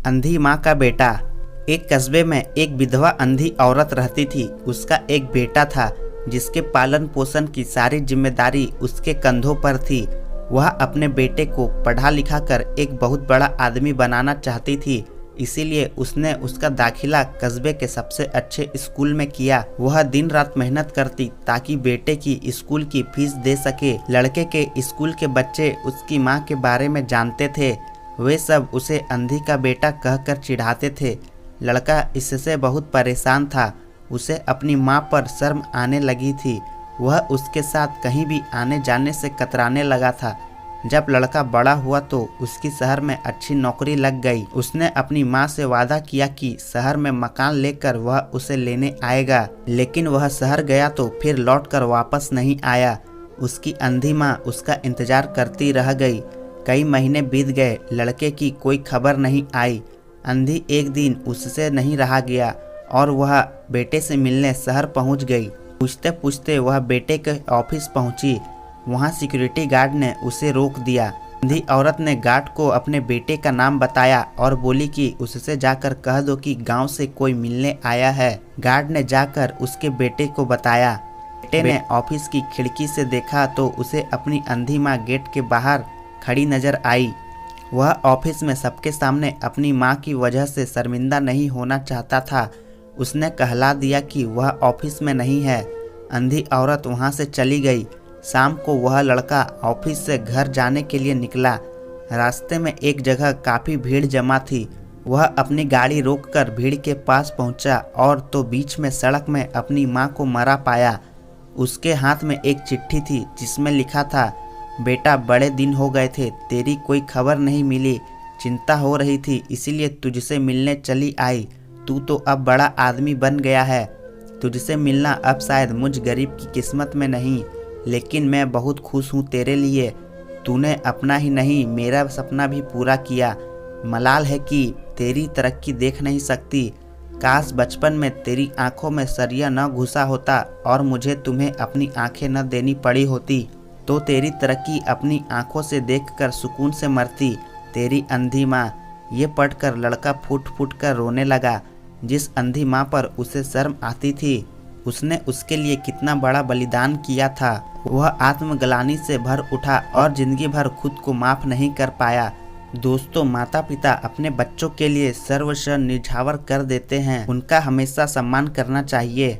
अंधी माँ का बेटा। एक कस्बे में एक विधवा अंधी औरत रहती थी। उसका एक बेटा था जिसके पालन पोषण की सारी जिम्मेदारी उसके कंधों पर थी। वह अपने बेटे को पढ़ा लिखा कर एक बहुत बड़ा आदमी बनाना चाहती थी, इसीलिए उसने उसका दाखिला कस्बे के सबसे अच्छे स्कूल में किया। वह दिन रात मेहनत करती ताकि बेटे की स्कूल की फीस दे सके। लड़के के स्कूल के बच्चे उसकी माँ के बारे में जानते थे। वे सब उसे अंधी का बेटा कहकर चिढ़ाते थे। लड़का इससे बहुत परेशान था। उसे अपनी माँ पर शर्म आने लगी थी। वह उसके साथ कहीं भी आने जाने से कतराने लगा था। जब लड़का बड़ा हुआ तो उसकी शहर में अच्छी नौकरी लग गई। उसने अपनी माँ से वादा किया कि शहर में मकान लेकर वह उसे लेने आएगा, लेकिन वह शहर गया तो फिर लौटकर वापस नहीं आया। उसकी अंधी माँ उसका इंतजार करती रह गई। कई महीने बीत गए, लड़के की कोई खबर नहीं आई। अंधी एक दिन उससे नहीं रहा गया और वह बेटे से मिलने शहर पहुंच गई। पूछते पूछते वह बेटे के ऑफिस पहुंची। वहां सिक्योरिटी गार्ड ने उसे रोक दिया। अंधी औरत ने गार्ड को अपने बेटे का नाम बताया और बोली कि उससे जाकर कह दो कि गांव से कोई मिलने आया है। गार्ड ने जाकर उसके बेटे को बताया। बेटे ने ऑफिस की खिड़की से देखा तो उसे अपनी अंधी माँ गेट के बाहर खड़ी नजर आई। वह ऑफिस में सबके सामने अपनी माँ की वजह से शर्मिंदा नहीं होना चाहता था। उसने कहला दिया कि वह ऑफिस में नहीं है। अंधी औरत वहां से चली गई। शाम को वह लड़का ऑफिस से घर जाने के लिए निकला। रास्ते में एक जगह काफ़ी भीड़ जमा थी। वह अपनी गाड़ी रोककर भीड़ के पास पहुंचा और तो बीच में सड़क में अपनी माँ को मरा पाया। उसके हाथ में एक चिट्ठी थी जिसमें लिखा था, बेटा बड़े दिन हो गए थे, तेरी कोई खबर नहीं मिली। चिंता हो रही थी इसीलिए तुझसे मिलने चली आई। तू तो अब बड़ा आदमी बन गया है। तुझसे मिलना अब शायद मुझ गरीब की किस्मत में नहीं, लेकिन मैं बहुत खुश हूँ तेरे लिए। तूने अपना ही नहीं मेरा सपना भी पूरा किया। मलाल है कि तेरी तरक्की देख नहीं सकती। काश बचपन में तेरी आंखों में सरिया न घुसा होता और मुझे तुम्हें अपनी आंखें न देनी पड़ी होती, तो तेरी तरक्की अपनी आंखों से देखकर सुकून से मरती। तेरी अंधी माँ। ये पढ़कर लड़का फूट फूट कर रोने लगा। जिस अंधी माँ पर उसे शर्म आती थी, उसने उसके लिए कितना बड़ा बलिदान किया था। वह आत्मग्लानि से भर उठा और जिंदगी भर खुद को माफ नहीं कर पाया। दोस्तों, माता पिता अपने बच्चों के लिए सर्वस्व निछावर कर देते हैं। उनका हमेशा सम्मान करना चाहिए।